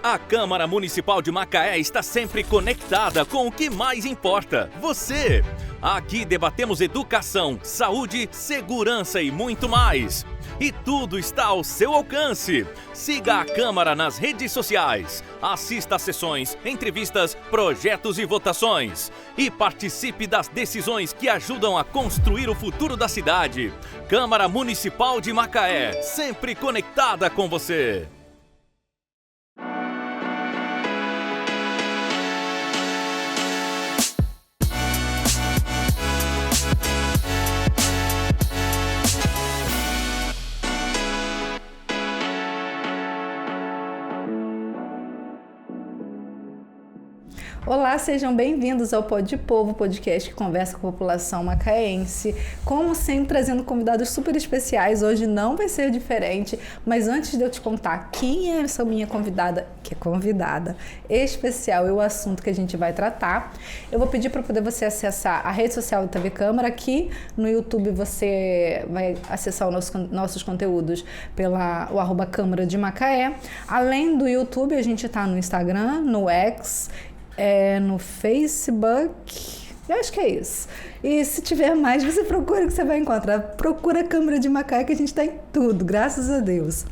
A Câmara Municipal de Macaé está sempre conectada com o que mais importa, você. Aqui debatemos educação, saúde, segurança e muito mais. E tudo está ao seu alcance. Siga a Câmara nas redes sociais. Assista a sessões, entrevistas, projetos e votações. E participe das decisões que ajudam a construir o futuro da cidade. Câmara Municipal de Macaé, sempre conectada com você. Olá, sejam bem-vindos ao Pod de Povo, podcast que conversa com a população macaense. Como sempre, trazendo convidados super especiais. Hoje não vai ser diferente, mas antes de eu te contar quem é essa minha convidada, que é convidada especial e o assunto que a gente vai tratar, eu vou pedir para poder você acessar a rede social da TV Câmara. Aqui no YouTube você vai acessar os nossos conteúdos pelo @Câmara de Macaé. Além do YouTube, a gente está no Instagram, no X, no Facebook, eu acho que é isso. E se tiver mais, você procura que você vai encontrar. Procura a Câmara de Macaé que a gente está em tudo, graças a Deus.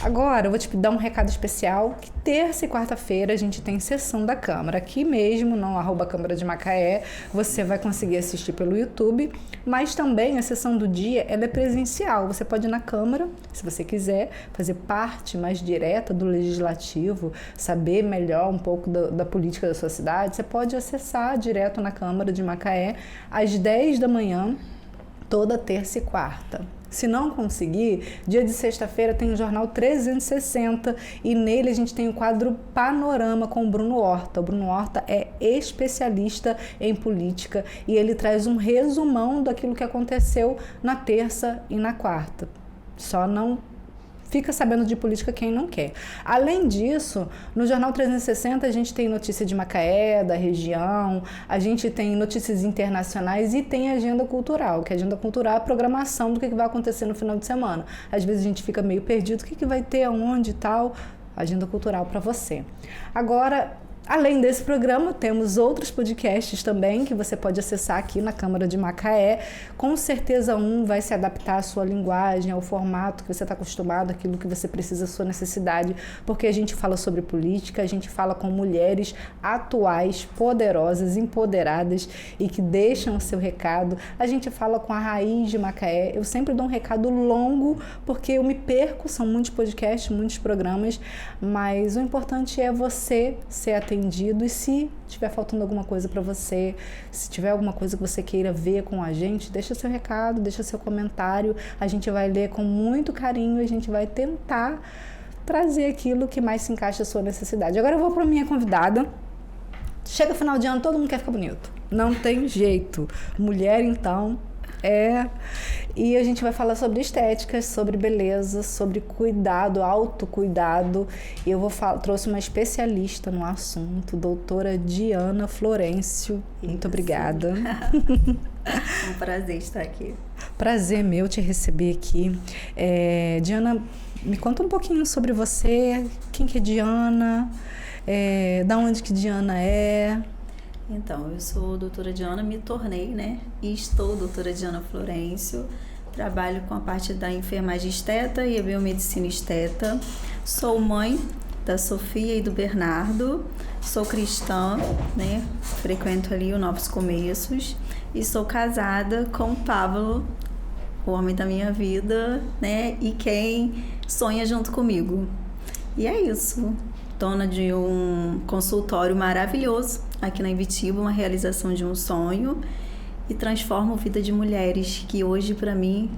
Agora, eu vou te dar um recado especial, que terça e quarta-feira a gente tem sessão da Câmara. Aqui mesmo, no @Câmara de Macaé, você vai conseguir assistir pelo YouTube, mas também a sessão do dia ela é presencial. Você pode ir na Câmara, se você quiser, fazer parte mais direta do Legislativo, saber melhor um pouco da política da sua cidade, você pode acessar direto na Câmara de Macaé às 10 da manhã, toda terça e quarta. Se não conseguir, dia de sexta-feira tem o Jornal 360 e nele a gente tem o quadro Panorama com o Bruno Horta. O Bruno Horta é especialista em política e ele traz um resumão daquilo que aconteceu na terça e na quarta. Só não fica sabendo de política quem não quer. Além disso, no Jornal 360 a gente tem notícia de Macaé, da região, a gente tem notícias internacionais e tem agenda cultural, que a agenda cultural é a programação do que vai acontecer no final de semana. Às vezes a gente fica meio perdido, o que vai ter, aonde e tal, agenda cultural para você. Agora, além desse programa, temos outros podcasts também que você pode acessar aqui na Câmara de Macaé. Com certeza vai se adaptar à sua linguagem, ao formato que você está acostumado, aquilo que você precisa, à sua necessidade, porque a gente fala sobre política, a gente fala com mulheres atuais, poderosas, empoderadas e que deixam o seu recado. A gente fala com a raiz de Macaé. Eu sempre dou um recado longo, porque eu me perco, são muitos podcasts, muitos programas, mas o importante é você ser atendido. E se tiver faltando alguma coisa para você, se tiver alguma coisa que você queira ver com a gente, deixa seu recado, deixa seu comentário, a gente vai ler com muito carinho e a gente vai tentar trazer aquilo que mais se encaixa à sua necessidade. Agora eu vou para minha convidada. Chega final de ano, todo mundo quer ficar bonito, não tem jeito, mulher então e a gente vai falar sobre estética, sobre beleza, sobre cuidado, autocuidado. E eu trouxe uma especialista no assunto, doutora Diana Florencio. Muito obrigada. Um prazer estar aqui. Prazer meu te receber aqui. Diana, me conta um pouquinho sobre você, quem que é Diana, da onde que Diana é. Então, eu sou doutora Diana, me tornei, né? E estou doutora Diana Florencio. Trabalho com a parte da enfermagem esteta e a biomedicina esteta. Sou mãe da Sofia e do Bernardo. Sou cristã, né? Frequento ali o Novos Começos. E sou casada com o Pablo, o homem da minha vida, né? E quem sonha junto comigo. E é isso. Dona de um consultório maravilhoso aqui na Ivitiba, uma realização de um sonho, e transformo a vida de mulheres, que hoje para mim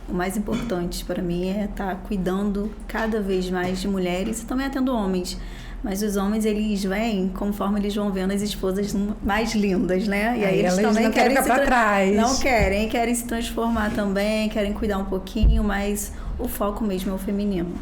o mais importante para mim é estar cuidando cada vez mais de mulheres e também atendo homens, mas os homens eles vêm conforme eles vão vendo as esposas mais lindas, né? E aí eles também não querem ficar para trás. Não querem se transformar também, querem cuidar um pouquinho, mas o foco mesmo é o feminino.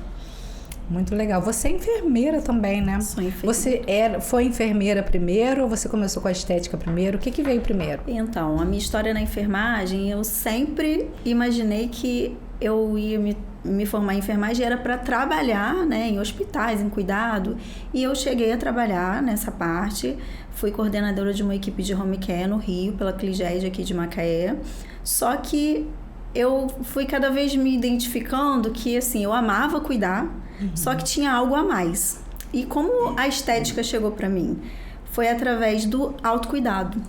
Muito legal. Você é enfermeira também, né? Sou enfermeira. Foi enfermeira primeiro ou você começou com a estética primeiro? O que veio primeiro? Então, a minha história na enfermagem, eu sempre imaginei que eu ia me formar em enfermagem era para trabalhar, né, em hospitais, em cuidado. E eu cheguei a trabalhar nessa parte. Fui coordenadora de uma equipe de home care no Rio, pela Cliged aqui de Macaé. Só que eu fui cada vez me identificando que, assim, eu amava cuidar, só que tinha algo a mais. E como a estética chegou para mim? Foi através do autocuidado.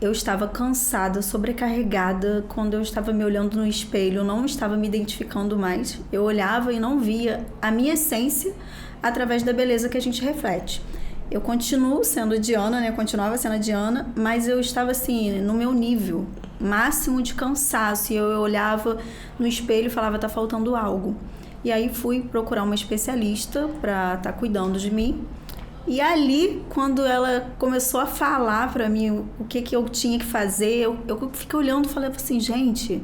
Eu estava cansada, sobrecarregada, quando eu estava me olhando no espelho, eu não estava me identificando mais. Eu olhava e não via a minha essência através da beleza que a gente reflete. Eu continuo sendo Diana, né? Continuava sendo a Diana, mas eu estava assim, no meu nível máximo de cansaço. E eu olhava no espelho e falava, tá faltando algo. E aí fui procurar uma especialista para estar cuidando de mim. E ali, quando ela começou a falar para mim o que eu tinha que fazer, eu fiquei olhando e falei assim, gente,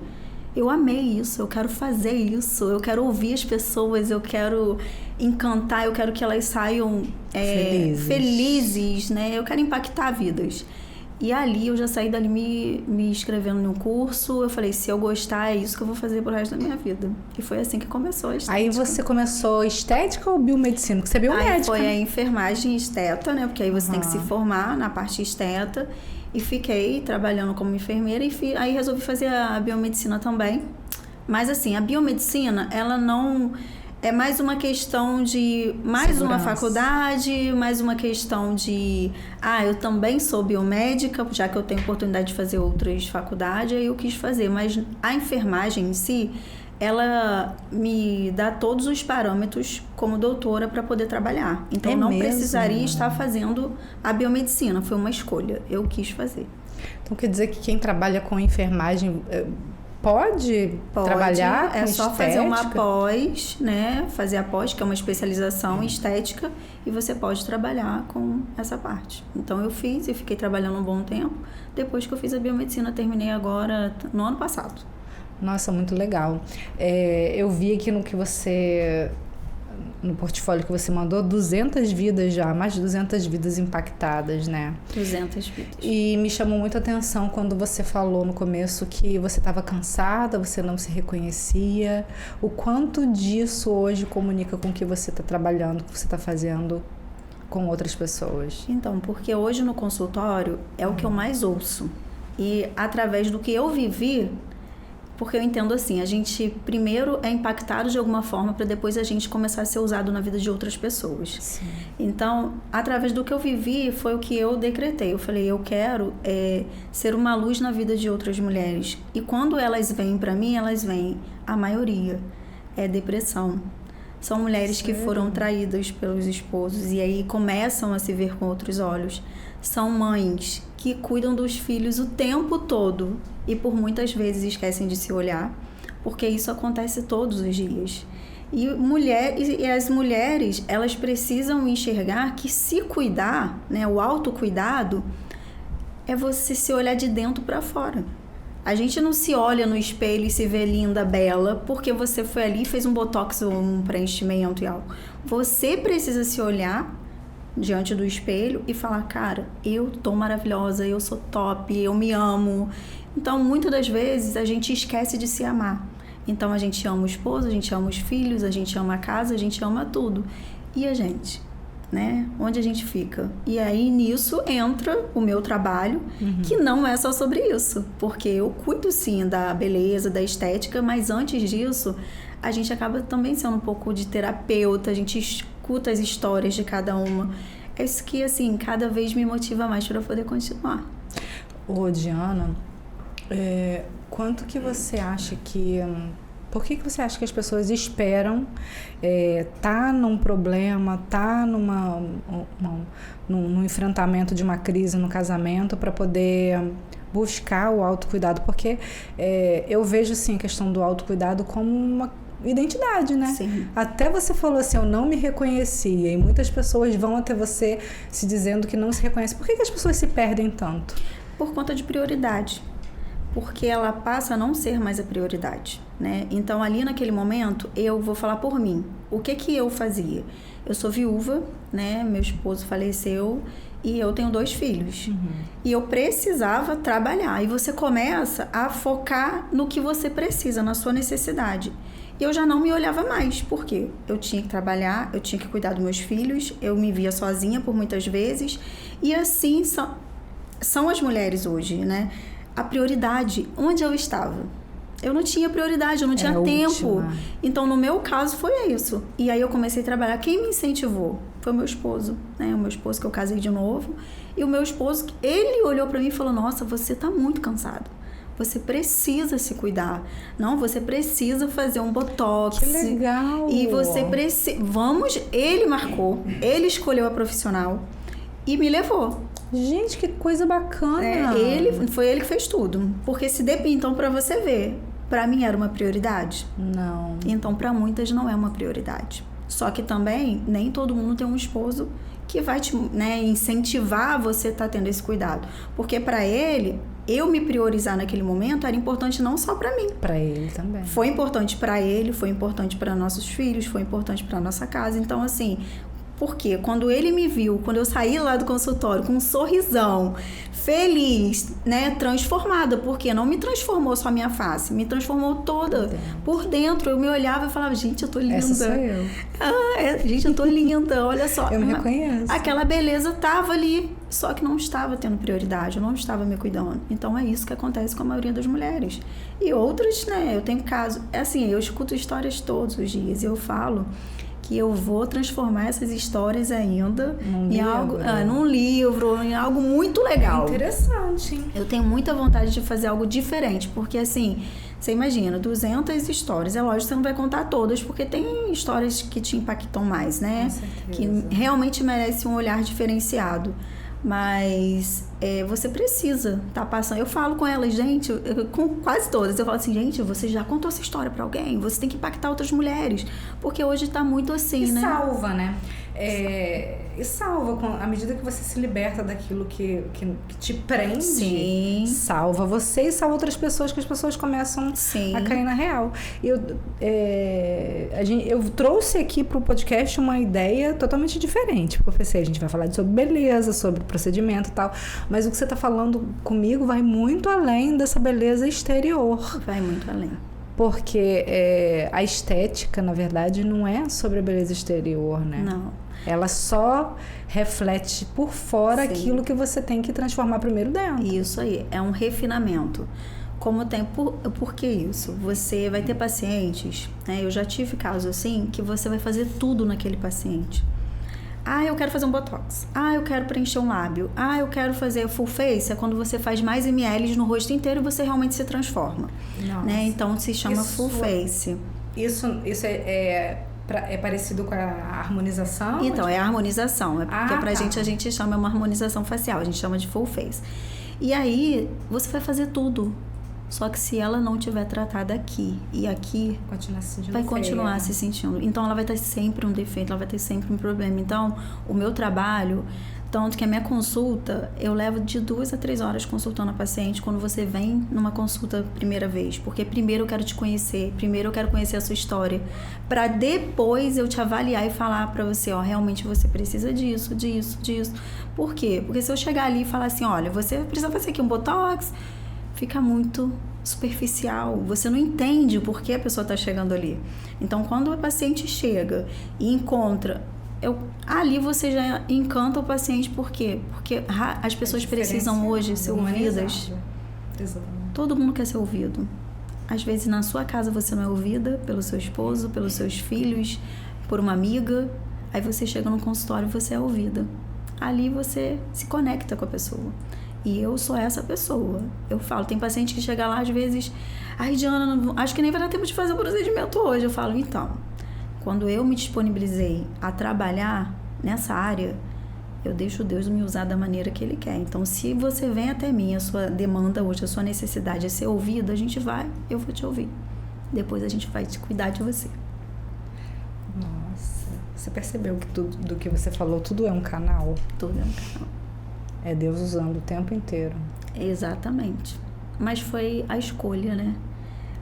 eu amei isso, eu quero fazer isso, eu quero ouvir as pessoas, eu quero encantar, eu quero que elas saiam felizes, né? Eu quero impactar vidas. E ali eu já saí dali me inscrevendo no curso. Eu falei, se eu gostar, é isso que eu vou fazer pro resto da minha vida. E foi assim que começou a estética. Aí você começou estética ou biomedicina? Porque você é biomédica. Aí foi a enfermagem esteta, né? Porque aí você tem que se formar na parte esteta. E fiquei trabalhando como enfermeira e aí resolvi fazer a biomedicina também. Mas assim, a biomedicina, ela não... É mais uma questão de mais uma faculdade, mais uma questão de... eu também sou biomédica, já que eu tenho oportunidade de fazer outras faculdades, aí eu quis fazer. Mas a enfermagem em si, ela me dá todos os parâmetros como doutora para poder trabalhar. Então, não precisaria estar fazendo a biomedicina. Foi uma escolha. Eu quis fazer. Então, quer dizer que quem trabalha com enfermagem... Pode trabalhar com é só estética? Fazer uma pós, né? Fazer a pós, que é uma especialização em estética, e você pode trabalhar com essa parte. Então eu fiz e fiquei trabalhando um bom tempo. Depois que eu fiz a biomedicina, terminei agora no ano passado. Nossa, muito legal. Eu vi aqui no portfólio que você mandou, 200 vidas já, mais de 200 vidas impactadas, né? 200 vidas. E me chamou muito a atenção quando você falou no começo que você estava cansada, você não se reconhecia. O quanto disso hoje comunica com o que você está trabalhando, o que você está fazendo com outras pessoas? Então, porque hoje no consultório é o que eu mais ouço. E através do que eu vivi... Porque eu entendo assim, a gente primeiro é impactado de alguma forma para depois a gente começar a ser usado na vida de outras pessoas. Sim. Então, através do que eu vivi, foi o que eu decretei. Eu falei, eu quero ser uma luz na vida de outras mulheres. E quando elas vêm para mim, elas vêm, a maioria, é depressão. São mulheres que foram traídas pelos esposos e aí começam a se ver com outros olhos. São mães que cuidam dos filhos o tempo todo e por muitas vezes esquecem de se olhar, porque isso acontece todos os dias. E as mulheres, elas precisam enxergar que se cuidar, né, o autocuidado, é você se olhar de dentro para fora. A gente não se olha no espelho e se vê linda, bela, porque você foi ali e fez um botox ou um preenchimento e algo. Você precisa se olhar diante do espelho e falar, cara, eu tô maravilhosa, eu sou top, eu me amo. Então, muitas das vezes, a gente esquece de se amar. Então, a gente ama o esposo, a gente ama os filhos, a gente ama a casa, a gente ama tudo. E a gente, né? Onde a gente fica? E aí, nisso, entra o meu trabalho, que não é só sobre isso. Porque eu cuido, sim, da beleza, da estética, mas antes disso, a gente acaba também sendo um pouco de terapeuta, a gente escuta as histórias de cada uma. É isso que, assim, cada vez me motiva mais para poder continuar. Ô, Diana, quanto que você acha que... Por que você acha que as pessoas esperam tá num problema, tá num enfrentamento de uma crise no casamento para poder buscar o autocuidado? Porque eu vejo, assim, a questão do autocuidado como uma identidade, né? Sim. Até você falou assim, eu não me reconhecia, e muitas pessoas vão até você se dizendo que não se reconhece. Por que as pessoas se perdem tanto? Por conta de prioridade. porque ela passa a não ser mais a prioridade, né? Então, ali naquele momento, eu vou falar por mim. O que eu fazia? Eu sou viúva, né? Meu esposo faleceu e eu tenho 2 filhos. E eu precisava trabalhar. E você começa a focar no que você precisa, na sua necessidade. E eu já não me olhava mais. Por quê? Eu tinha que trabalhar, eu tinha que cuidar dos meus filhos, eu me via sozinha por muitas vezes. E assim são as mulheres hoje, né? A prioridade, onde eu estava? Eu não tinha prioridade, eu não tinha tempo. Última. Então, no meu caso, foi isso. E aí eu comecei a trabalhar. Quem me incentivou? Foi o meu esposo, né? O meu esposo que eu casei de novo. E o meu esposo, ele olhou pra mim e falou, nossa, você tá muito cansada. Você precisa se cuidar. Não, você precisa fazer um botox. Que legal! E você precisa... Ele marcou, ele escolheu a profissional e me levou. Gente, que coisa bacana! Foi ele que fez tudo. Porque então, pra você ver, pra mim era uma prioridade? Não. Então, pra muitas não é uma prioridade. Só que também, nem todo mundo tem um esposo que vai te, né, incentivar você a estar tendo esse cuidado. Porque pra ele, eu me priorizar naquele momento era importante não só pra mim. Pra ele também. Foi importante pra ele, foi importante pra nossos filhos, foi importante pra nossa casa. Então, assim... Porque quando ele me viu, quando eu saí lá do consultório com um sorrisão, feliz, né, transformada, porque não me transformou só a minha face, me transformou toda por dentro. Eu me olhava e falava, gente, eu tô linda. Essa sou eu. Gente, eu tô linda, olha só. Eu me reconheço. Aquela beleza tava ali, só que não estava tendo prioridade, eu não estava me cuidando. Então é isso que acontece com a maioria das mulheres. E outras, né, eu tenho caso, assim, eu escuto histórias todos os dias e eu falo que eu vou transformar essas histórias ainda num livro, em algo muito legal. É interessante, hein? Eu tenho muita vontade de fazer algo diferente, porque assim, você imagina, 200 histórias, é lógico que você não vai contar todas, porque tem histórias que te impactam mais, né? Com certeza. Que realmente merecem um olhar diferenciado. Mas você precisa estar passando. Eu falo com elas, gente, com quase todas, eu falo assim, gente, você já contou essa história pra alguém? Você tem que impactar outras mulheres. Porque hoje tá muito assim, e né? Salva, né? E salva, à medida que você se liberta daquilo que te prende, Sim. salva você e salva outras pessoas, que as pessoas começam a cair na real. Eu trouxe aqui pro podcast uma ideia totalmente diferente, porque eu pensei, a gente vai falar sobre beleza, sobre procedimento e tal, mas o que você tá falando comigo vai muito além dessa beleza exterior. Vai muito além. Porque a estética, na verdade, não é sobre a beleza exterior, né? Não. Ela só reflete por fora Sim. aquilo que você tem que transformar primeiro dentro. Isso aí, é um refinamento. Como tem, por que isso? Você vai ter pacientes, né? Eu já tive casos assim, que você vai fazer tudo naquele paciente. Eu quero fazer um botox. Eu quero preencher um lábio. Eu quero fazer full face. É quando você faz mais ml no rosto inteiro e você realmente se transforma. Né? Então se chama full face. Isso é parecido com a harmonização? Então, é a harmonização. É porque pra gente, a gente chama uma harmonização facial. A gente chama de full face. E aí, você vai fazer tudo. Só que se ela não tiver tratada aqui e aqui, vai continuar se sentindo. Então, ela vai ter sempre um defeito, ela vai ter sempre um problema. Então, o meu trabalho, tanto que a minha consulta, eu levo de 2 a 3 horas consultando a paciente quando você vem numa consulta primeira vez. Porque primeiro eu quero te conhecer, primeiro eu quero conhecer a sua história, para depois eu te avaliar e falar para você, realmente você precisa disso. Por quê? Porque se eu chegar ali e falar assim, olha, você precisa fazer aqui um botox, fica muito superficial, você não entende o porquê a pessoa está chegando ali. Então, quando o paciente chega e encontra, ali você já encanta o paciente. Por quê? Porque as pessoas precisam hoje ser ouvidas. Exatamente. Todo mundo quer ser ouvido. Às vezes, na sua casa, você não é ouvida pelo seu esposo, pelos seus filhos, por uma amiga. Aí você chega no consultório e você é ouvida. Ali você se conecta com a pessoa. E eu sou essa pessoa. Eu falo, tem paciente que chega lá às vezes, Diana, acho que nem vai dar tempo de fazer o procedimento hoje. Eu falo, então, quando eu me disponibilizei a trabalhar nessa área, eu deixo Deus me usar da maneira que Ele quer. Então, se você vem até mim, a sua demanda hoje, a sua necessidade é ser ouvida, eu vou te ouvir. Depois a gente vai te cuidar de você. Nossa, você percebeu que tudo do que você falou, tudo é um canal? Tudo é um canal. É Deus usando o tempo inteiro. Exatamente. mas foi a escolha, né?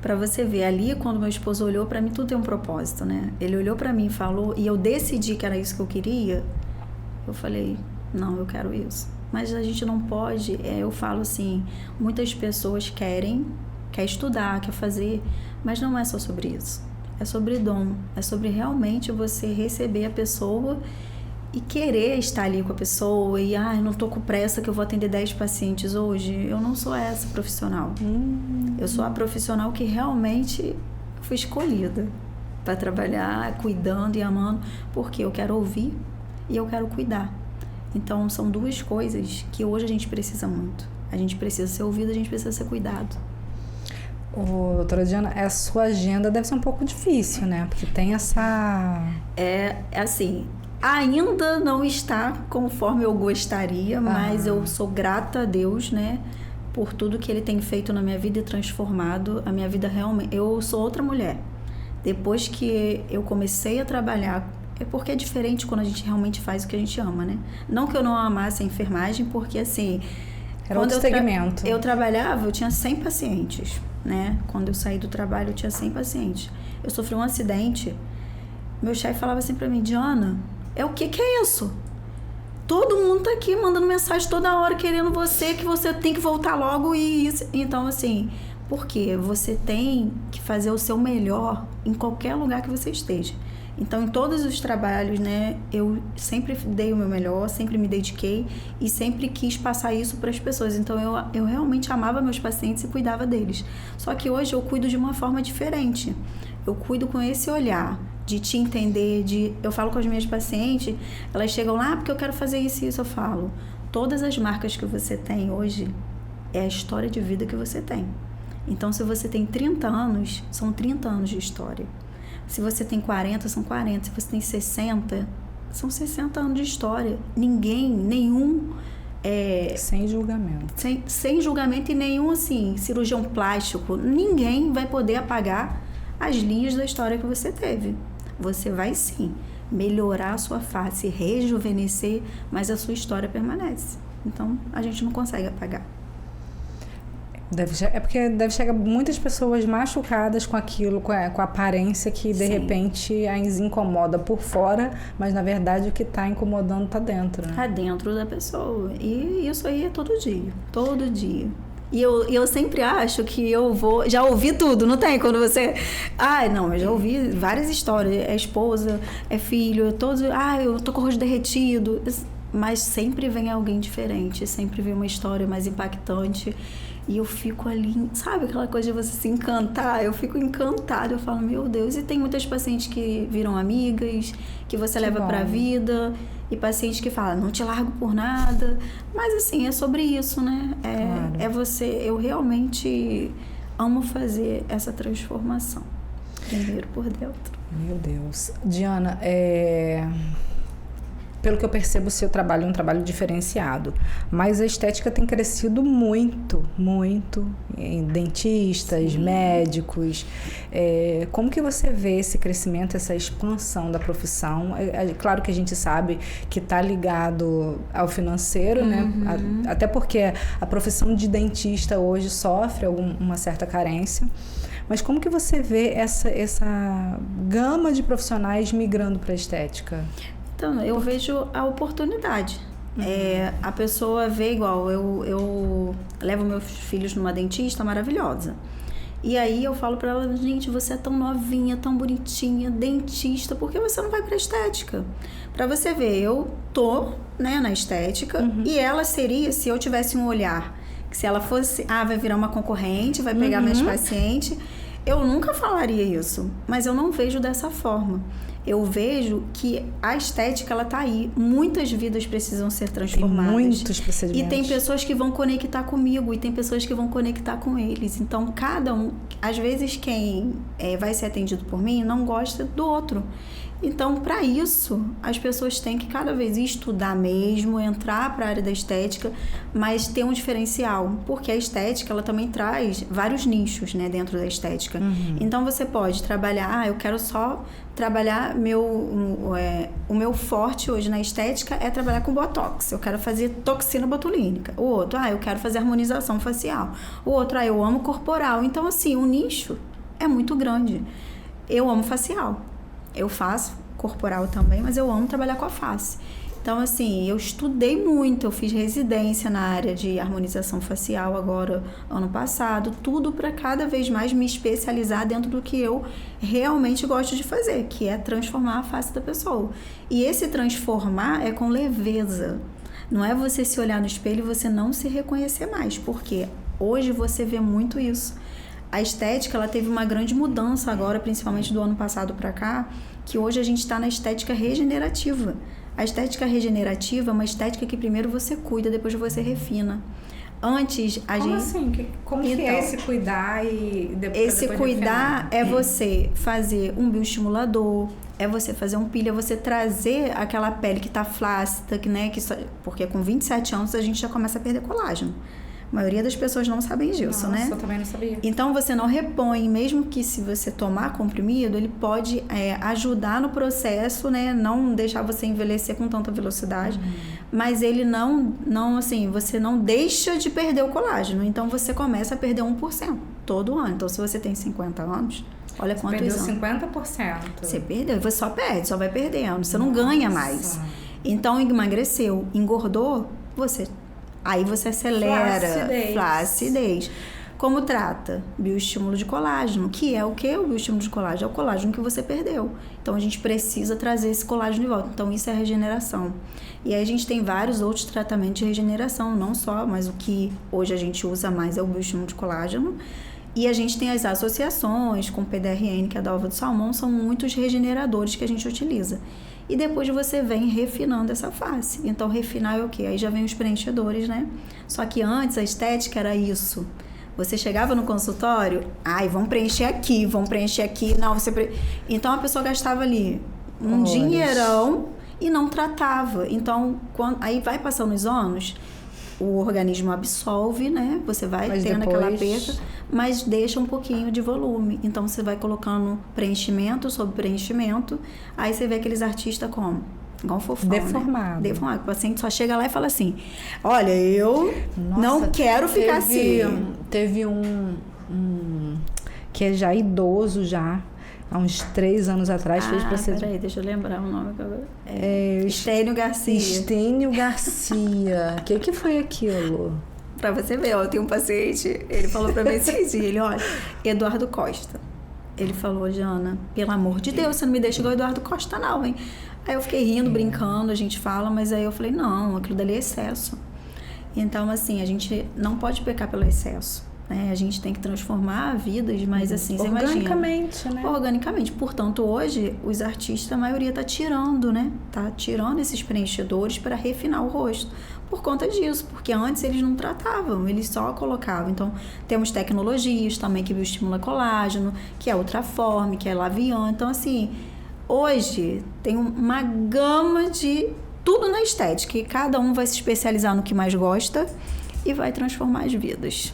Pra você ver, ali quando meu esposo olhou pra mim, tudo tem um propósito, né? Ele olhou pra mim e falou, e eu decidi que era isso que eu queria, eu falei, não, eu quero isso. Mas a gente não pode, eu falo assim, muitas pessoas quer estudar, quer fazer, mas não é só sobre isso. É sobre dom, é sobre realmente você receber a pessoa e querer estar ali com a pessoa e, não tô com pressa que eu vou atender 10 pacientes hoje. Eu não sou essa profissional. Eu sou a profissional que realmente fui escolhida para trabalhar cuidando e amando, porque eu quero ouvir e eu quero cuidar. Então, são duas coisas que hoje a gente precisa muito. A gente precisa ser ouvido, a gente precisa ser cuidado. Doutora Diana, a sua agenda deve ser um pouco difícil, né? Porque tem essa... É assim, ainda não está conforme eu gostaria, mas eu sou grata a Deus, né? Por tudo que Ele tem feito na minha vida e transformado a minha vida realmente. Eu sou outra mulher. Depois que eu comecei a trabalhar, porque é diferente quando a gente realmente faz o que a gente ama, né? Não que eu não amasse a enfermagem, porque assim... Era outro segmento. Eu trabalhava, eu tinha 100 pacientes, né? Quando eu saí do trabalho, eu tinha 100 pacientes. Eu sofri um acidente. Meu chefe falava assim pra mim, Diana, o que é isso? Todo mundo tá aqui mandando mensagem toda hora, querendo que você tem que voltar logo e isso. Então, assim, porque você tem que fazer o seu melhor em qualquer lugar que você esteja. Então, em todos os trabalhos, né, eu sempre dei o meu melhor, sempre me dediquei e sempre quis passar isso para as pessoas. Então, eu realmente amava meus pacientes e cuidava deles. Só que hoje eu cuido de uma forma diferente. Eu cuido com esse olhar de te entender, eu falo com as minhas pacientes, elas chegam lá, porque eu quero fazer isso e isso. Eu falo, todas as marcas que você tem hoje é a história de vida que você tem. Então, se você tem 30 anos, são 30 anos de história. Se você tem 40, são 40. Se você tem 60, são 60 anos de história. Nenhum... sem julgamento. Sem julgamento e nenhum, assim, cirurgião plástico. Ninguém vai poder apagar as linhas da história que você teve. Você vai, sim, melhorar a sua face, rejuvenescer, mas a sua história permanece. Então, a gente não consegue apagar. Porque deve chegar muitas pessoas machucadas com aquilo, com a aparência que de repente as incomoda por fora, mas na verdade o que está incomodando está dentro, né? Está dentro da pessoa. E isso aí é todo dia. E eu sempre acho que já ouvi tudo, não tem? Quando você... eu já ouvi várias histórias. É esposa, é filho, todos... eu tô com o rosto derretido. Mas sempre vem alguém diferente, sempre vem uma história mais impactante. E eu fico ali, sabe aquela coisa de você se encantar? Eu fico encantada, eu falo, meu Deus. E tem muitas pacientes que viram amigas, que você leva pra vida. E pacientes que falam, não te largo por nada. Mas assim, é sobre isso, né? Eu realmente amo fazer essa transformação. Primeiro por dentro. Meu Deus. Diana, pelo que eu percebo, o seu trabalho é um trabalho diferenciado. Mas a estética tem crescido muito, muito. Em dentistas, médicos. Como que você vê esse crescimento, essa expansão da profissão? Claro que a gente sabe que está ligado ao financeiro, né? Até porque a profissão de dentista hoje sofre uma certa carência. Mas como que você vê essa gama de profissionais migrando para a estética? Então, eu vejo a oportunidade. A pessoa vê igual, eu levo meus filhos numa dentista maravilhosa. E aí eu falo pra ela, gente, você é tão novinha, tão bonitinha, dentista, por que você não vai pra estética? Pra você ver, eu tô, né, na estética, e ela seria, se eu tivesse um olhar, que se ela fosse, vai virar uma concorrente, vai pegar meus pacientes, eu nunca falaria isso, mas eu não vejo dessa forma. Eu vejo que a estética, ela tá aí. Muitas vidas precisam ser transformadas. Tem muitos procedimentos. E tem pessoas que vão conectar comigo e tem pessoas que vão conectar com eles. Então, cada um... Às vezes, quem vai ser atendido por mim não gosta do outro. Então, para isso, as pessoas têm que cada vez estudar mesmo, entrar para a área da estética, mas ter um diferencial, porque a estética, ela também traz vários nichos, né, dentro da estética. Então, você pode trabalhar, eu quero só trabalhar o meu forte hoje na estética é trabalhar com botox, eu quero fazer toxina botulínica. O outro, eu quero fazer harmonização facial. O outro, eu amo corporal. Então, assim, o nicho é muito grande. Eu amo facial. Eu faço corporal também, mas eu amo trabalhar com a face. Então, assim, eu estudei muito, eu fiz residência na área de harmonização facial agora, ano passado, tudo para cada vez mais me especializar dentro do que eu realmente gosto de fazer, que é transformar a face da pessoa. E esse transformar é com leveza. Não é você se olhar no espelho e você não se reconhecer mais, porque hoje você vê muito isso. A estética, ela teve uma grande mudança agora, principalmente do ano passado para cá, que hoje a gente está na estética regenerativa. A estética regenerativa é uma estética que primeiro você cuida, depois você refina. Antes, Como assim? Como que é esse cuidar e depois esse cuidar é você fazer um bioestimulador, é você fazer um peeling, é você trazer aquela pele que está flácida, né? Porque com 27 anos a gente já começa a perder colágeno. A maioria das pessoas não sabem disso, né? Eu também não sabia. Então, você não repõe, mesmo que se você tomar comprimido, ele pode ajudar no processo, né? Não deixar você envelhecer com tanta velocidade, mas ele não, assim, você não deixa de perder o colágeno. Então, você começa a perder 1% todo ano. Então, se você tem 50 anos, olha quantos anos. Você perdeu 50%. Você perdeu, você só perde, só vai perdendo. Você não ganha mais. Então, emagreceu, engordou, aí você acelera. Flacidez. Como trata? Bioestímulo de colágeno. Que é o que? O bioestímulo de colágeno é o colágeno que você perdeu. Então, a gente precisa trazer esse colágeno de volta. Então, isso é regeneração. E aí, a gente tem vários outros tratamentos de regeneração. Não só, mas o que hoje a gente usa mais é o bioestímulo de colágeno. E a gente tem as associações com o PDRN, que é da ova do salmão. São muitos regeneradores que a gente utiliza. E depois você vem refinando essa face. Então, refinar é o quê? Aí já vem os preenchedores, né? Só que antes a estética era isso. Você chegava no consultório, vamos preencher aqui. Não, Então, a pessoa gastava ali um dinheirão e não tratava. Então, aí vai passando os anos, o organismo absorve, né? Você vai tendo aquela perda, mas deixa um pouquinho de volume. Então, você vai colocando preenchimento sobre preenchimento. Aí você vê aqueles artistas como? Igual fofão, deformado. Né? Deformado. O paciente só chega lá e fala assim, olha, eu não quero ficar assim. Teve um que é já idoso já, há uns 3 anos atrás. Fez pra ser... Peraí, deixa eu lembrar o nome agora. Estênio Garcia. Estênio Garcia. O que foi aquilo? Pra você ver, tem um paciente, ele falou pra mim esse dia, olha, Eduardo Costa. Ele falou, Jana, pelo amor de Deus, você não me deixa igual Eduardo Costa não, hein? Aí eu fiquei rindo, brincando, a gente fala, mas aí eu falei, não, aquilo dali é excesso. Então, assim, a gente não pode pecar pelo excesso, né? A gente tem que transformar vidas, mas assim, você imagina. Organicamente, né? Organicamente. Portanto, hoje, os artistas, a maioria tá tirando, né? Tá tirando esses preenchedores para refinar o rosto. Por conta disso, porque antes eles não tratavam, eles só colocavam. Então, temos tecnologias também que bioestimula colágeno, que é Ultraform, que é Lavian. Então, assim, hoje tem uma gama de tudo na estética e cada um vai se especializar no que mais gosta e vai transformar as vidas.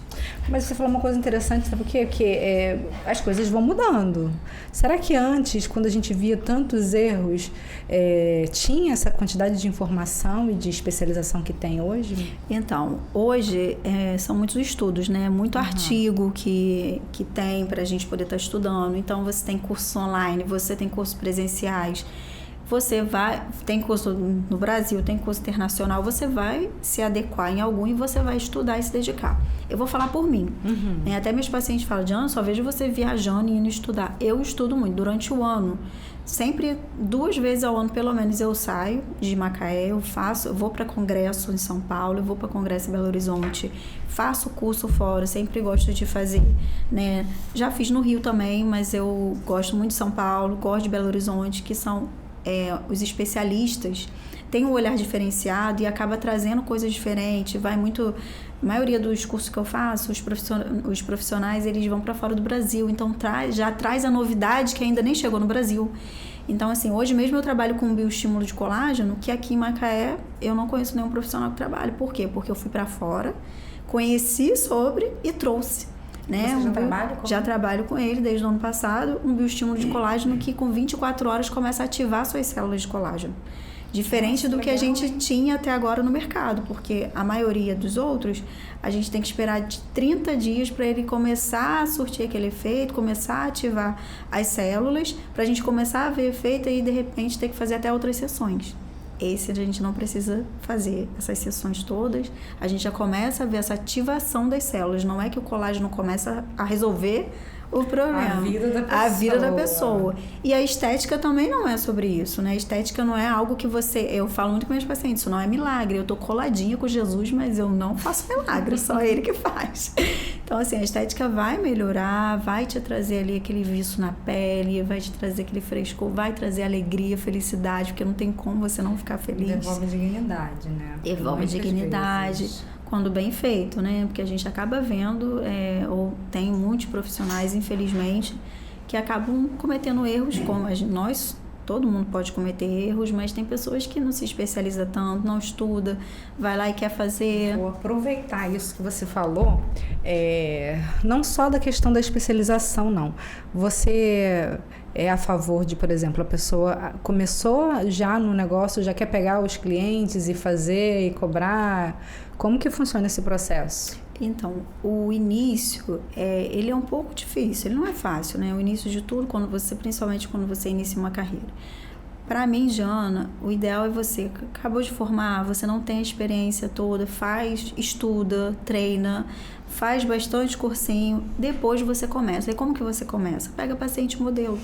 Mas você falou uma coisa interessante, sabe o quê? Que as coisas vão mudando. Será que antes, quando a gente via tantos erros, tinha essa quantidade de informação e de especialização que tem hoje? Então, hoje são muitos estudos, né? Muito artigo que tem para a gente poder estar estudando. Então, você tem cursos online, você tem cursos presenciais. Você tem curso no Brasil, tem curso internacional, você vai se adequar em algum e você vai estudar e se dedicar. Eu vou falar por mim. Né? Até meus pacientes falam, Diana, só vejo você viajando e indo estudar. Eu estudo muito. Durante o ano, sempre 2 vezes ao ano, pelo menos, eu saio de Macaé, eu vou para congresso em São Paulo, eu vou para congresso em Belo Horizonte, faço curso fora, sempre gosto de fazer, né? Já fiz no Rio também, mas eu gosto muito de São Paulo, gosto de Belo Horizonte, que são os especialistas têm um olhar diferenciado e acaba trazendo coisas diferentes. A maioria dos cursos que eu faço, os profissionais, eles vão para fora do Brasil, então já traz a novidade que ainda nem chegou no Brasil. Então, assim, hoje mesmo eu trabalho com bioestímulo de colágeno, que aqui em Macaé eu não conheço nenhum profissional que trabalhe. Por quê? Porque eu fui para fora, conheci sobre e trouxe. Né? Você já trabalha com? Já trabalho com ele desde o ano passado, um bioestímulo de colágeno que com 24 horas começa a ativar suas células de colágeno. Diferente do que a gente tinha até agora no mercado, porque a maioria dos outros, a gente tem que esperar de 30 dias para ele começar a surtir aquele efeito, começar a ativar as células, para a gente começar a ver efeito e de repente ter que fazer até outras sessões. Esse a gente não precisa fazer essas sessões todas, a gente já começa a ver essa ativação das células, não é que o colágeno começa a resolver o problema. A vida da pessoa. E a estética também não é sobre isso, né? A estética não é algo que eu falo muito com meus pacientes, isso não é milagre. Eu tô coladinha com Jesus, mas eu não faço milagre, só ele que faz. Então, assim, a estética vai melhorar, vai te trazer ali aquele viço na pele, vai te trazer aquele frescor, vai trazer alegria, felicidade, porque não tem como você não ficar feliz. Devolve dignidade, né? Devolve dignidade. Quando bem feito, né? Porque a gente acaba vendo, ou tem muitos profissionais, infelizmente, que acabam cometendo erros, como nós, todo mundo pode cometer erros, mas tem pessoas que não se especializa tanto, não estuda, vai lá e quer fazer. Vou aproveitar isso que você falou, não só da questão da especialização, não. Você é a favor de, por exemplo, a pessoa começou já no negócio, já quer pegar os clientes e fazer e cobrar? Como que funciona esse processo? Então, o início, ele é um pouco difícil, ele não é fácil, né? O início de tudo, principalmente quando você inicia uma carreira. Para mim, Jana, o ideal é você acabou de formar, você não tem a experiência toda, estuda, treina, faz bastante cursinho, depois você começa. E como que você começa? Pega paciente modelo.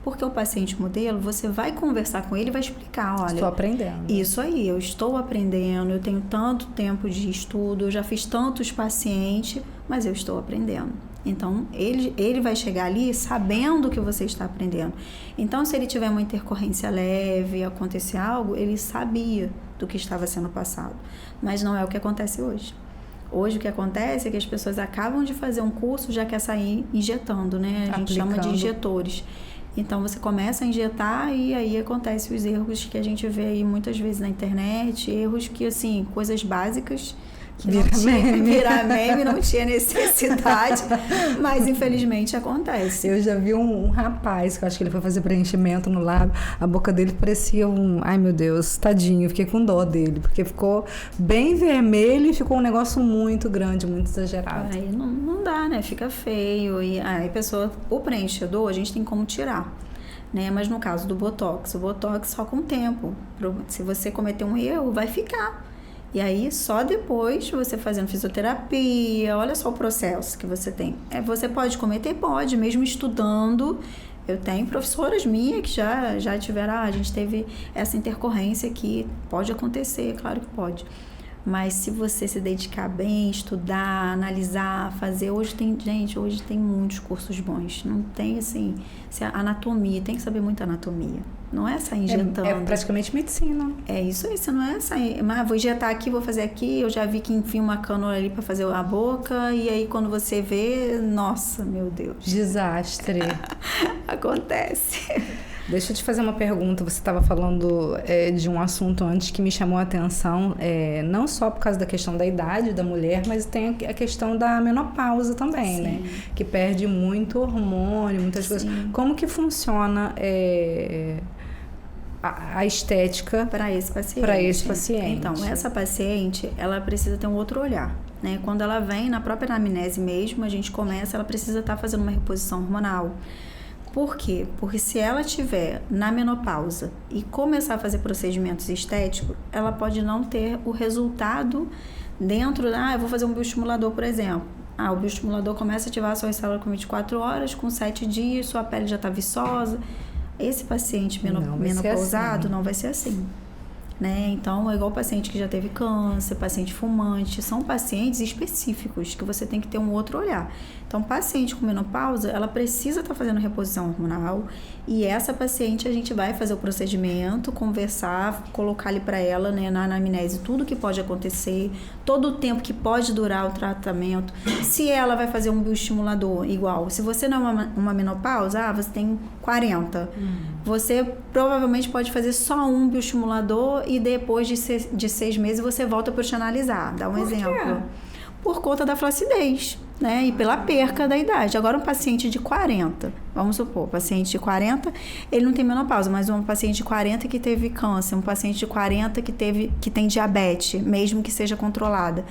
Porque o paciente modelo, você vai conversar com ele e vai explicar, olha... Estou aprendendo. Isso aí, eu estou aprendendo, eu tenho tanto tempo de estudo, eu já fiz tantos pacientes, mas eu estou aprendendo. Então, ele vai chegar ali sabendo que você está aprendendo. Então, se ele tiver uma intercorrência leve, acontecer algo, ele sabia do que estava sendo passado. Mas não é o que acontece hoje. Hoje o que acontece é que as pessoas acabam de fazer um curso, já quer sair injetando, né? A gente chama de injetores. Então, você começa a injetar e aí acontecem os erros que a gente vê aí muitas vezes na internet, erros que, assim, coisas básicas, que virar meme, não tinha necessidade, mas infelizmente acontece. Eu já vi um rapaz, que eu acho que ele foi fazer preenchimento no lábio, a boca dele parecia ai meu Deus, tadinho, eu fiquei com dó dele, porque ficou bem vermelho e ficou um negócio muito grande, muito exagerado. Aí não dá, né? Fica feio, e aí a pessoa, o preenchedor, a gente tem como tirar. Né? Mas no caso do Botox, o Botox só com o tempo. Se você cometer um erro, vai ficar. E aí, só depois, você fazendo fisioterapia, olha só o processo que você tem. Você pode cometer? Pode, mesmo estudando. Eu tenho professoras minhas que já tiveram, a gente teve essa intercorrência aqui. Pode acontecer, claro que pode. Mas se você se dedicar bem, estudar, analisar, fazer... Hoje tem muitos cursos bons. Não tem, assim... anatomia, tem que saber muito anatomia. Não é sair injetando. É praticamente medicina. É isso aí, você não é sair... Mas vou injetar aqui, vou fazer aqui. Eu já vi que enfia uma cânula ali pra fazer a boca. E aí, quando você vê... Nossa, meu Deus. Desastre. Acontece. Deixa eu te fazer uma pergunta. Você estava falando de um assunto antes que me chamou a atenção, não só por causa da questão da idade da mulher, mas tem a questão da menopausa também, Sim. né? Que perde muito hormônio, muitas Sim. coisas. Como que funciona a estética para esse paciente? Então, essa paciente, ela precisa ter um outro olhar. Né? Quando ela vem, na própria anamnese mesmo, a gente começa, ela precisa estar fazendo uma reposição hormonal. Por quê? Porque se ela estiver na menopausa e começar a fazer procedimentos estéticos, ela pode não ter o resultado dentro... eu vou fazer um bioestimulador, por exemplo. O bioestimulador começa a ativar a sua célula com 24 horas, com 7 dias, sua pele já está viçosa. Esse paciente menopausado não vai ser assim. Né? Então, é igual paciente que já teve câncer, paciente fumante, são pacientes específicos que você tem que ter um outro olhar. Então, paciente com menopausa, ela precisa estar fazendo reposição hormonal e essa paciente a gente vai fazer o procedimento, conversar, colocar ali para ela, né, na anamnese tudo que pode acontecer, todo o tempo que pode durar o tratamento. Se ela vai fazer um bioestimulador igual, se você não é uma menopausa, você tem 40. Você provavelmente pode fazer só um bioestimulador e depois de 6 meses você volta para te analisar. Dá um exemplo. Por conta da flacidez, né? E pela perca da idade. Agora, um paciente de 40, vamos supor, paciente de 40, ele não tem menopausa, mas um paciente de 40 que teve câncer, um paciente de 40 que tem diabetes, mesmo que seja controlada.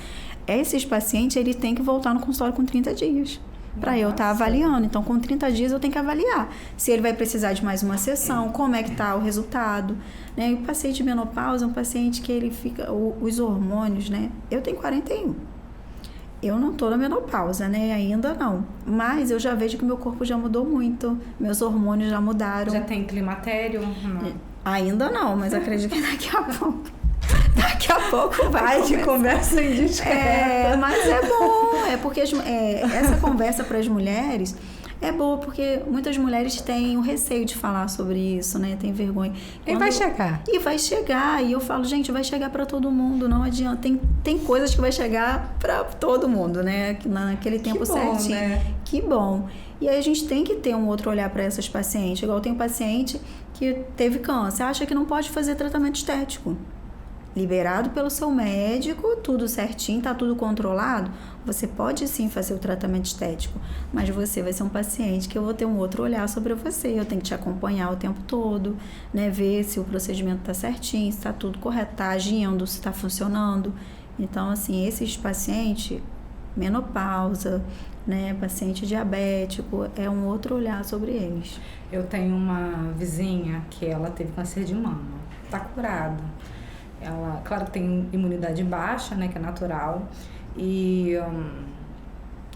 Esses pacientes, ele tem que voltar no consultório com 30 dias. Para eu estar avaliando. Então, com 30 dias, eu tenho que avaliar se ele vai precisar de mais uma sessão, como é que está o resultado. Né? E o paciente de menopausa é um paciente que ele fica... Os hormônios, né? Eu tenho 41. Eu não estou na menopausa, né? Ainda não. Mas eu já vejo que meu corpo já mudou muito. Meus hormônios já mudaram. Já tem climatério? Não. Ainda não, mas acredito que daqui a pouco... Daqui a pouco vai de conversa indiscreta. Mas é bom. É porque essa conversa para as mulheres é boa, porque muitas mulheres têm o receio de falar sobre isso, né? Tem vergonha. E vai chegar. E vai chegar. E eu falo, gente, vai chegar para todo mundo. Não adianta. Tem coisas que vai chegar para todo mundo, né? Naquele tempo certinho. Né? Que bom. E aí a gente tem que ter um outro olhar para essas pacientes. Igual tem um paciente que teve câncer. Acha que não pode fazer tratamento estético. Liberado pelo seu médico, tudo certinho, tá tudo controlado, você pode sim fazer o tratamento estético, mas você vai ser um paciente que eu vou ter um outro olhar sobre você, eu tenho que te acompanhar o tempo todo, né, ver se o procedimento tá certinho, se tá tudo correto, tá agindo, se tá funcionando. Então, assim, esses pacientes, menopausa, né, paciente diabético, é um outro olhar sobre eles. Eu tenho uma vizinha que ela teve câncer de mama, tá curada. Ela, claro, tem imunidade baixa, né, que é natural, e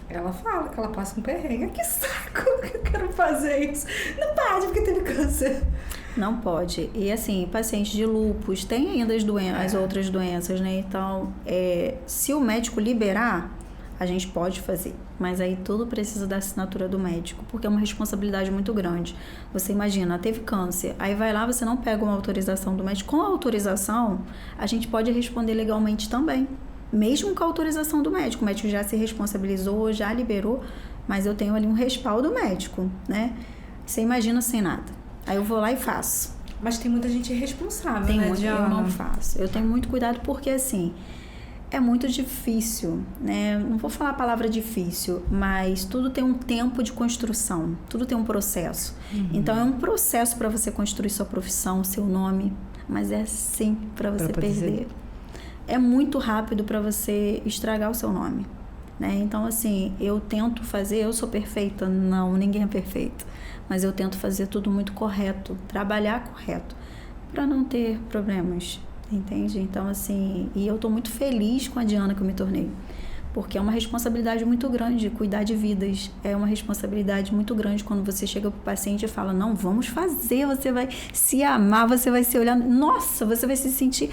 ela fala que ela passa um perrengue. Que saco que eu quero fazer isso. Não pode, porque teve câncer. Não pode. E assim, paciente de lúpus, tem ainda as outras doenças, né? Então, se o médico liberar, a gente pode fazer. Mas aí tudo precisa da assinatura do médico, porque é uma responsabilidade muito grande. Você imagina, teve câncer, aí vai lá, você não pega uma autorização do médico. Com a autorização, a gente pode responder legalmente também. Mesmo com a autorização do médico. O médico já se responsabilizou, já liberou, mas eu tenho ali um respaldo médico, né? Você imagina sem nada. Aí eu vou lá e faço. Mas tem muita gente irresponsável, né, Diana? Eu não faço. Eu tenho muito cuidado porque, assim... É muito difícil, né? Não vou falar a palavra difícil, mas tudo tem um tempo de construção, tudo tem um processo. Então, é um processo para você construir sua profissão, seu nome, mas é sim para você perder. É muito rápido para você estragar o seu nome, né? Então, assim, eu tento fazer, eu sou perfeita? Não, ninguém é perfeito, mas eu tento fazer tudo muito correto, trabalhar correto, para não ter problemas. Entende? Então, assim, e eu tô muito feliz com a Diana que eu me tornei, porque é uma responsabilidade muito grande, cuidar de vidas, é uma responsabilidade muito grande quando você chega pro paciente e fala, não, vamos fazer, você vai se amar, você vai se olhar, nossa, você vai se sentir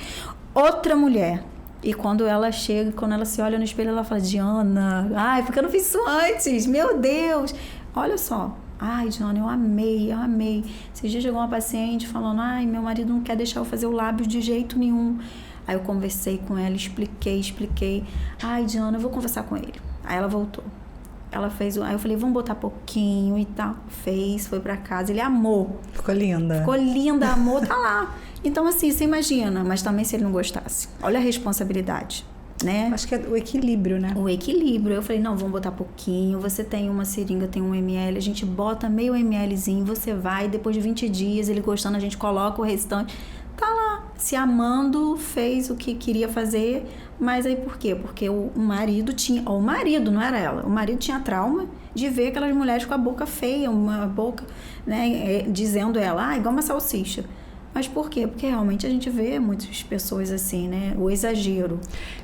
outra mulher. E quando ela chega, quando ela se olha no espelho, ela fala, Diana, ai, porque eu não fiz isso antes, meu Deus, olha só. Ai, Diana, eu amei. Esses dias chegou uma paciente falando, ai, meu marido não quer deixar eu fazer o lábio de jeito nenhum. Aí eu conversei com ela, expliquei. Ai, Diana, eu vou conversar com ele. Aí ela voltou. Ela fez, aí eu falei, vamos botar pouquinho e tal. Fez, foi pra casa, ele amou. Ficou linda, amor, tá lá. Então, assim, você imagina, mas também se ele não gostasse. Olha a responsabilidade. Né? Acho que é o equilíbrio, né? O equilíbrio. Eu falei, não, vamos botar pouquinho. Você tem uma seringa, tem 1 ml, a gente bota meio mlzinho, você vai, depois de 20 dias, ele gostando, a gente coloca o restante. Tá lá, se amando, fez o que queria fazer, mas aí por quê? Porque o marido tinha, ou o marido, não era ela, o marido tinha trauma de ver aquelas mulheres com a boca feia, uma boca, né, dizendo ela, igual uma salsicha. Mas por quê? Porque realmente a gente vê muitas pessoas assim, né? O exagero.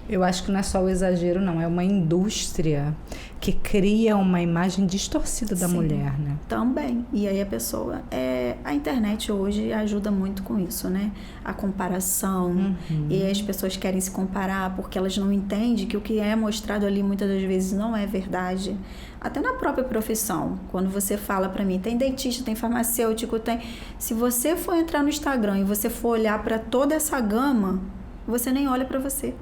Eu acho que não é só o exagero, não. É uma indústria que cria uma imagem distorcida da mulher, né? Também. E aí a pessoa... a internet hoje ajuda muito com isso, né? A comparação. E as pessoas querem se comparar porque elas não entendem que o que é mostrado ali muitas das vezes não é verdade. Até na própria profissão. Quando você fala pra mim, tem dentista, tem farmacêutico, tem... Se você for entrar no Instagram e você for olhar pra toda essa gama, você nem olha pra você.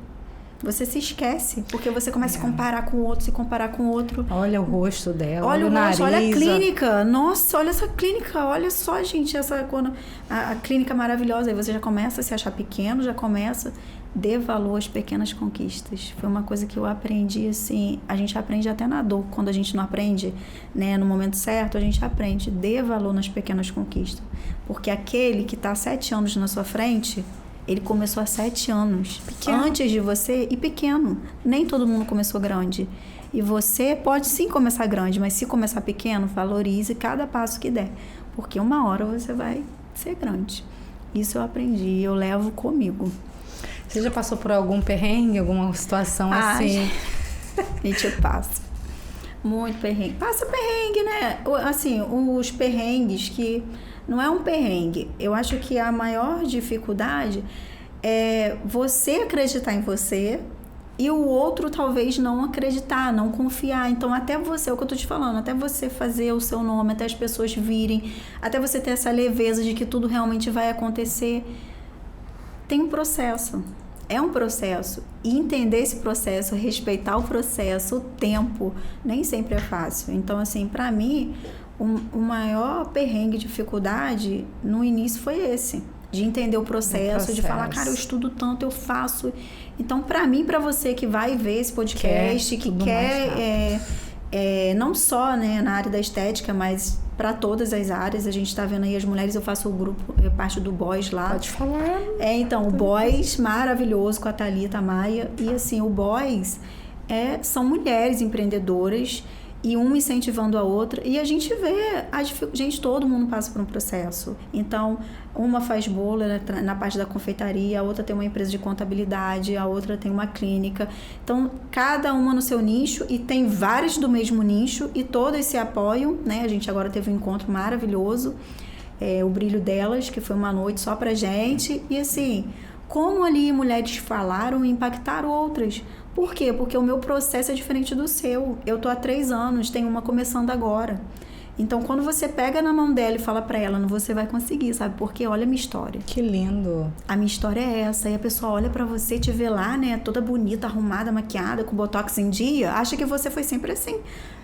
Você se esquece, porque você começa a comparar com o outro, se comparar com o outro. Olha o rosto dela, olha o nariz. rosto, olha a clínica. Nossa, olha essa clínica. Olha só, gente, a clínica maravilhosa. Aí você já começa a se achar pequeno, já começa. Dê valor às pequenas conquistas. Foi uma coisa que eu aprendi, assim, a gente aprende até na dor. Quando a gente não aprende, né, no momento certo, a gente aprende. Dê valor nas pequenas conquistas. Porque aquele que está há 7 anos na sua frente, ele começou há 7 anos. Pequeno. Antes de você, e pequeno. Nem todo mundo começou grande. E você pode sim começar grande, mas se começar pequeno, valorize cada passo que der. Porque uma hora você vai ser grande. Isso eu aprendi, eu levo comigo. Você já passou por algum perrengue, alguma situação assim? A gente passa. Muito perrengue. Passa perrengue, né? Assim, os perrengues que... Não é um perrengue. Eu acho que a maior dificuldade é você acreditar em você e o outro talvez não acreditar, não confiar. Então, até você, é o que eu tô te falando, até você fazer o seu nome, até as pessoas virem, até você ter essa leveza de que tudo realmente vai acontecer, tem um processo. É um processo. E entender esse processo, respeitar o processo, o tempo, nem sempre é fácil. Então, assim, pra mim, o maior perrengue, dificuldade, no início foi esse. De entender o processo, de falar, cara, eu estudo tanto, eu faço. Então, pra mim, pra você que vai ver esse podcast, que quer não só, né, na área da estética, mas para todas as áreas. A gente está vendo aí as mulheres, eu faço o grupo, eu parte do Boys lá. Pode falar. Então, o Boys, maravilhoso, com a Thalita Maia. E assim, o Boys são mulheres empreendedoras e uma incentivando a outra. E a gente vê gente, todo mundo passa por um processo. Então, uma faz bolo na parte da confeitaria, a outra tem uma empresa de contabilidade, a outra tem uma clínica. Então, cada uma no seu nicho, e tem várias do mesmo nicho, e todas se apoiam, né? A gente agora teve um encontro maravilhoso, o Brilho Delas, que foi uma noite só pra gente. E assim, como ali mulheres falaram e impactaram outras. Por quê? Porque o meu processo é diferente do seu. Eu tô há 3 anos, tem uma começando agora. Então, quando você pega na mão dela e fala pra ela, não, você vai conseguir, sabe? Porque olha a minha história. Que lindo. A minha história é essa. E a pessoa olha pra você, te vê lá, né? Toda bonita, arrumada, maquiada, com botox em dia. Acha que você foi sempre assim.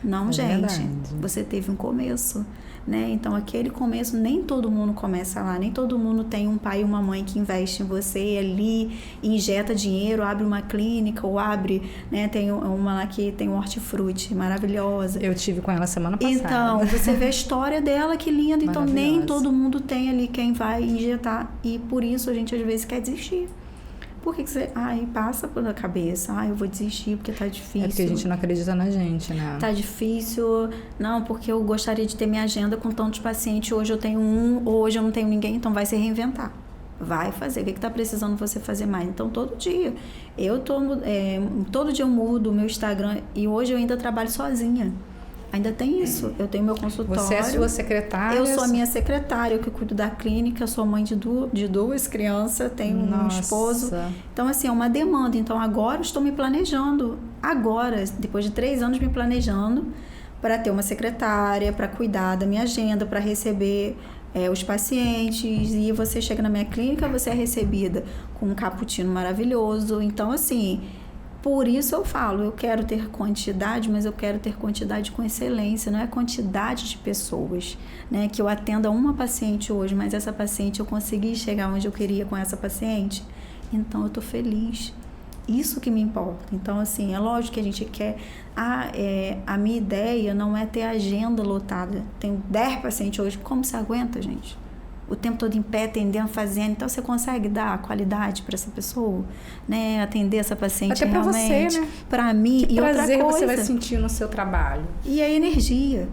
Não, gente. Verdade. Você teve um começo, né? Então, aquele começo, nem todo mundo começa lá. Nem todo mundo tem um pai e uma mãe que investe em você ali, injeta dinheiro, abre uma clínica ou abre, né? Tem uma lá que tem um hortifruti maravilhosa. Eu tive com ela semana passada. Então, você vê a história dela, que linda. Então, nem todo mundo tem ali quem vai injetar. E por isso a gente às vezes quer desistir. Por que você... passa pela cabeça. Eu vou desistir porque tá difícil. É porque a gente não acredita na gente, né? Tá difícil. Não, porque eu gostaria de ter minha agenda com tantos pacientes. Hoje eu tenho um, ou hoje eu não tenho ninguém. Então, vai se reinventar. Vai fazer. O que tá precisando você fazer mais? Então, todo dia. Todo dia eu mudo o meu Instagram. E hoje eu ainda trabalho sozinha. Ainda tem isso. Eu tenho meu consultório. Você é sua secretária? Eu sou a minha secretária, eu que cuido da clínica, sou mãe de 2 crianças, tenho um esposo. Então, assim, é uma demanda. Então, agora eu estou me planejando. Agora, depois de 3 anos me planejando para ter uma secretária, para cuidar da minha agenda, para receber os pacientes. E você chega na minha clínica, você é recebida com um cappuccino maravilhoso. Então, assim... Por isso eu falo, eu quero ter quantidade, mas eu quero ter quantidade com excelência, não é quantidade de pessoas, né? Que eu atenda uma paciente hoje, mas essa paciente eu consegui chegar onde eu queria com essa paciente, então eu tô feliz. Isso que me importa. Então, assim, é lógico que a gente quer... a minha ideia não é ter agenda lotada. Tenho 10 pacientes hoje, como você aguenta, gente? O tempo todo em pé, atendendo, fazendo. Então, você consegue dar qualidade para essa pessoa, né? Atender essa paciente até realmente. Até para você, né? Para mim. Que e outra prazer coisa, você vai sentir no seu trabalho. E a energia.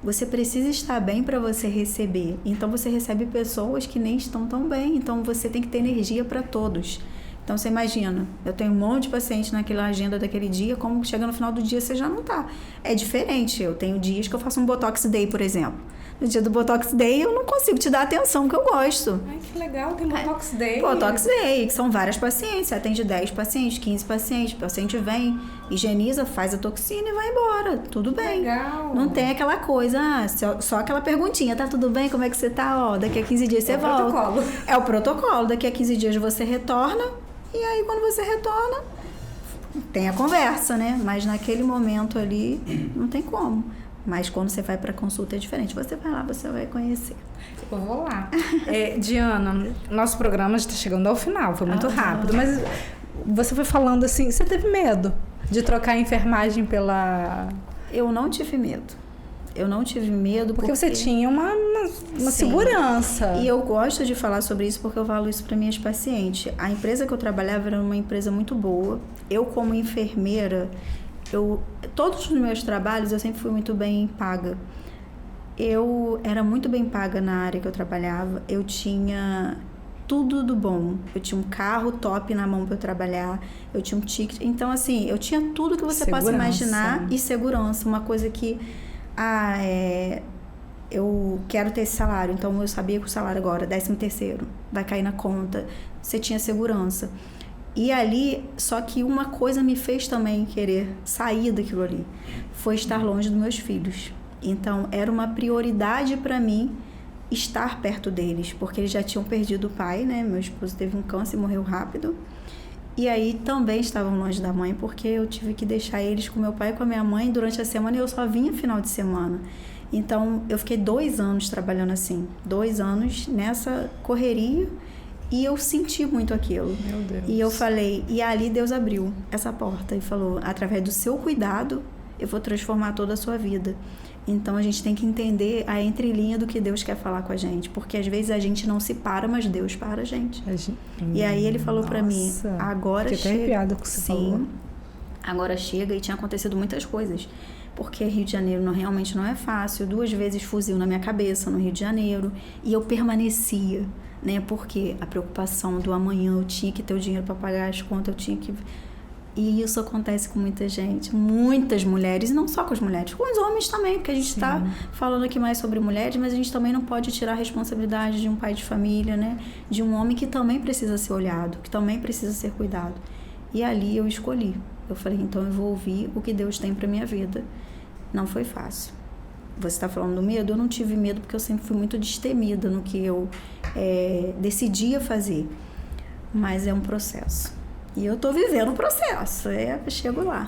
Você precisa estar bem para você receber. Então, você recebe pessoas que nem estão tão bem. Então, você tem que ter energia para todos. Então, você imagina, eu tenho um monte de paciente naquela agenda daquele dia, como chega no final do dia, você já não tá. É diferente. Eu tenho dias que eu faço um Botox Day, por exemplo. No dia do Botox Day, eu não consigo te dar a atenção que eu gosto. Ai, que legal, tem Botox Day. Botox Day, que são várias pacientes. Você atende 10 pacientes, 15 pacientes. O paciente vem, higieniza, faz a toxina e vai embora. Tudo bem. Legal. Não tem aquela coisa, só aquela perguntinha. Tá tudo bem? Como é que você tá? Daqui a 15 dias você volta. É o protocolo. É o protocolo. Daqui a 15 dias você retorna. E aí, quando você retorna, tem a conversa, né? Mas naquele momento ali, não tem como. Mas quando você vai para consulta é diferente. Você vai lá, você vai conhecer. Eu vou lá. Diana, nosso programa está chegando ao final, foi muito rápido, mas você foi falando assim, você teve medo de trocar a enfermagem pela... Eu não tive medo. Eu não tive medo porque você tinha uma segurança. E eu gosto de falar sobre isso porque eu falo isso para minhas pacientes. A empresa que eu trabalhava era uma empresa muito boa. Eu, como enfermeira, todos os meus trabalhos eu sempre fui muito bem paga. Eu era muito bem paga na área que eu trabalhava. Eu tinha tudo do bom. Eu tinha um carro top na mão para eu trabalhar. Eu tinha um ticket. Então, assim, eu tinha tudo que você possa imaginar e segurança. Uma coisa que... eu quero ter esse salário, então eu sabia que o salário agora, 13º, vai cair na conta, você tinha segurança. E ali, só que uma coisa me fez também querer sair daquilo ali, foi estar longe dos meus filhos. Então, era uma prioridade para mim estar perto deles, porque eles já tinham perdido o pai, né? Meu esposo teve um câncer e morreu rápido. E aí também estavam longe da mãe, porque eu tive que deixar eles com meu pai e com a minha mãe durante a semana e eu só vinha final de semana. Então, eu fiquei 2 anos trabalhando assim, 2 anos nessa correria e eu senti muito aquilo. Meu Deus. E eu falei, e ali Deus abriu essa porta e falou, através do seu cuidado, eu vou transformar toda a sua vida. Então, a gente tem que entender a entrelinha do que Deus quer falar com a gente. Porque, às vezes, a gente não se para, mas Deus para a gente. E aí, ele falou pra mim, agora chega. Fiquei até arrepiada com o que você falou. Agora chega, e tinha acontecido muitas coisas. Porque Rio de Janeiro realmente não é fácil. 2 vezes fuzil na minha cabeça no Rio de Janeiro. E eu permanecia, né? Porque a preocupação do amanhã, eu tinha que ter o dinheiro para pagar as contas, eu tinha que... E isso acontece com muita gente, muitas mulheres, e não só com as mulheres, com os homens também, porque a gente está falando aqui mais sobre mulheres, mas a gente também não pode tirar a responsabilidade de um pai de família, né? De um homem que também precisa ser olhado, que também precisa ser cuidado. E ali eu escolhi. Eu falei, então eu vou ouvir o que Deus tem para minha vida. Não foi fácil. Você está falando do medo? Eu não tive medo porque eu sempre fui muito destemida no que eu decidia fazer. Mas é um processo. E eu tô vivendo o processo, chego lá.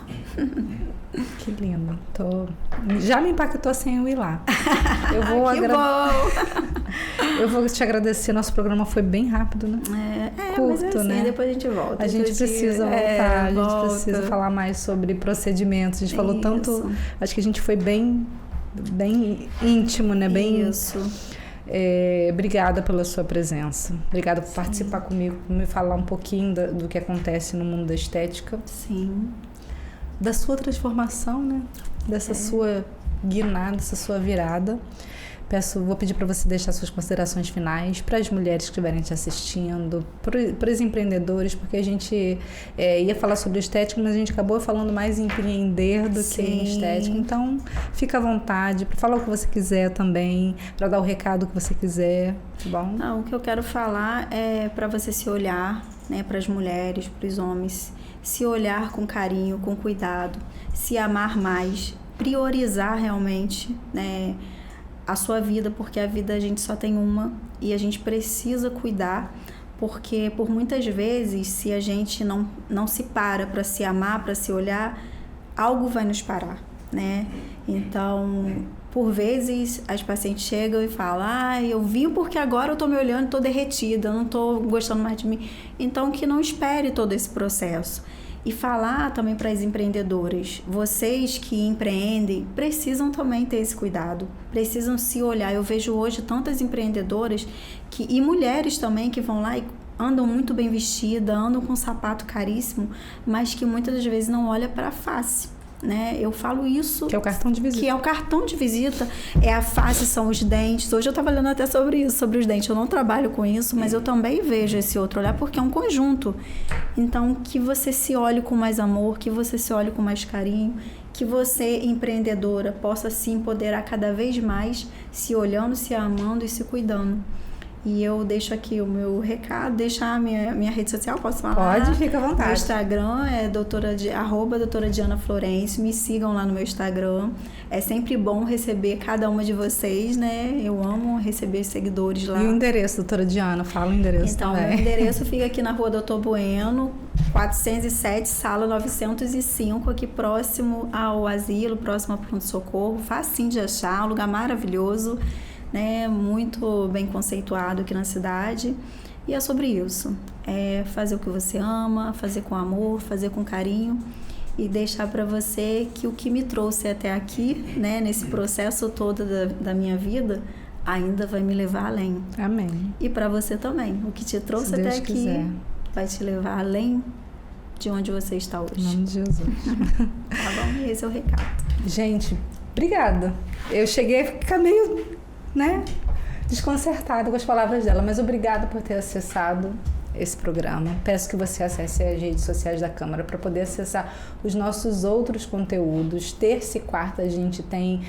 Que lindo. Já me impactou sem eu ir lá. Eu vou bom! Eu vou te agradecer, nosso programa foi bem rápido, né? Curto, mas assim, né? Depois a gente volta. A gente precisa voltar, a gente precisa falar mais sobre procedimentos. A gente falou tanto, acho que a gente foi bem íntimo, né? Isso. Obrigada pela sua presença. Obrigada por participar comigo, por me falar um pouquinho do que acontece no mundo da estética. Sim. Da sua transformação, né? Dessa sua guinada, dessa sua virada. Vou pedir para você deixar suas considerações finais para as mulheres que estiverem te assistindo, para os empreendedores, porque a gente ia falar sobre estética, mas a gente acabou falando mais em empreender do que em estética. Então, fica à vontade para falar o que você quiser também, para dar o recado que você quiser, tá bom? Não, o que eu quero falar é para você se olhar, né, para as mulheres, para os homens, se olhar com carinho, com cuidado, se amar mais, priorizar realmente, né, a sua vida, porque a vida a gente só tem uma e a gente precisa cuidar, porque por muitas vezes, se a gente não se para se amar, para se olhar, algo vai nos parar, né? Então, por vezes, as pacientes chegam e falam, eu vim porque agora eu tô me olhando, tô derretida, eu não tô gostando mais de mim. Então, que não espere todo esse processo. E falar também para as empreendedoras, vocês que empreendem precisam também ter esse cuidado, precisam se olhar. Eu vejo hoje tantas empreendedoras e mulheres também que vão lá e andam muito bem vestidas, andam com um sapato caríssimo, mas que muitas das vezes não olham para a face, né? Eu falo isso... Que é o cartão de visita. Que é o cartão de visita, é a face, são os dentes. Hoje eu estava falando até sobre isso, sobre os dentes. Eu não trabalho com isso, mas eu também vejo esse outro olhar, porque é um conjunto. Então, que você se olhe com mais amor, que você se olhe com mais carinho, que você, empreendedora, possa se empoderar cada vez mais, se olhando, se amando e se cuidando. E eu deixo aqui o meu recado, deixar a minha rede social, posso falar? Pode, fica à vontade. Meu Instagram é @doutora Diana Florencio, me sigam lá no meu Instagram. É sempre bom receber cada uma de vocês, né? Eu amo receber seguidores lá. E o endereço, doutora Diana? Fala o endereço então, também. Meu endereço fica aqui na rua Doutor Bueno, 407, sala 905, aqui próximo ao asilo, próximo ao pronto-socorro. Facinho de achar, um lugar maravilhoso, né? Muito bem conceituado aqui na cidade. E é sobre isso. É fazer o que você ama, fazer com amor, fazer com carinho e deixar para você que o que me trouxe até aqui, né, nesse processo todo da minha vida, ainda vai me levar além. Amém. E para você também. O que te trouxe até aqui quiser, vai te levar além de onde você está hoje. Em nome de Jesus. Tá bom? E esse é o recado. Gente, obrigada. Eu cheguei a ficar meio, desconcertada com as palavras dela, mas obrigada por ter acessado esse programa. Peço que você acesse as redes sociais da Câmara para poder acessar os nossos outros conteúdos. Terça e quarta a gente tem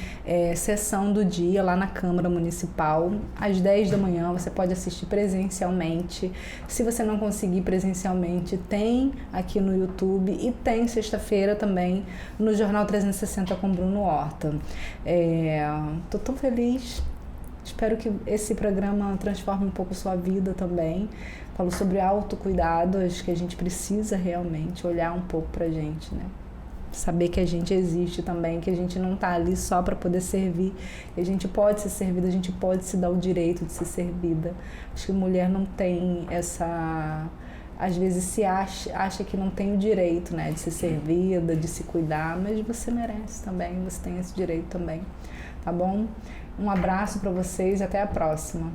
sessão do dia lá na Câmara Municipal. Às 10 da manhã você pode assistir presencialmente. Se você não conseguir presencialmente, tem aqui no YouTube e tem sexta-feira também no Jornal 360 com Bruno Horta. Tô tão feliz. Espero que esse programa transforme um pouco sua vida também. Falo sobre autocuidado, acho que a gente precisa realmente olhar um pouco pra gente, né? Saber que a gente existe também, que a gente não tá ali só para poder servir, que a gente pode ser servida, a gente pode se dar o direito de ser servida. Acho que mulher não tem essa... Às vezes se acha que não tem o direito, né, de ser servida, de se cuidar, mas você merece também, você tem esse direito também, tá bom? Um abraço para vocês e até a próxima.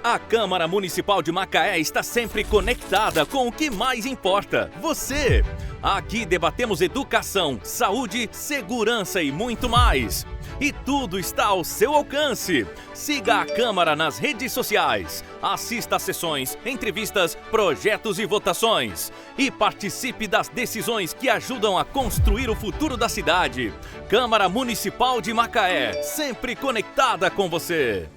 A Câmara Municipal de Macaé está sempre conectada com o que mais importa, você. Aqui debatemos educação, saúde, segurança e muito mais. E tudo está ao seu alcance. Siga a Câmara nas redes sociais, assista a sessões, entrevistas, projetos e votações. E participe das decisões que ajudam a construir o futuro da cidade. Câmara Municipal de Macaé, sempre conectada com você.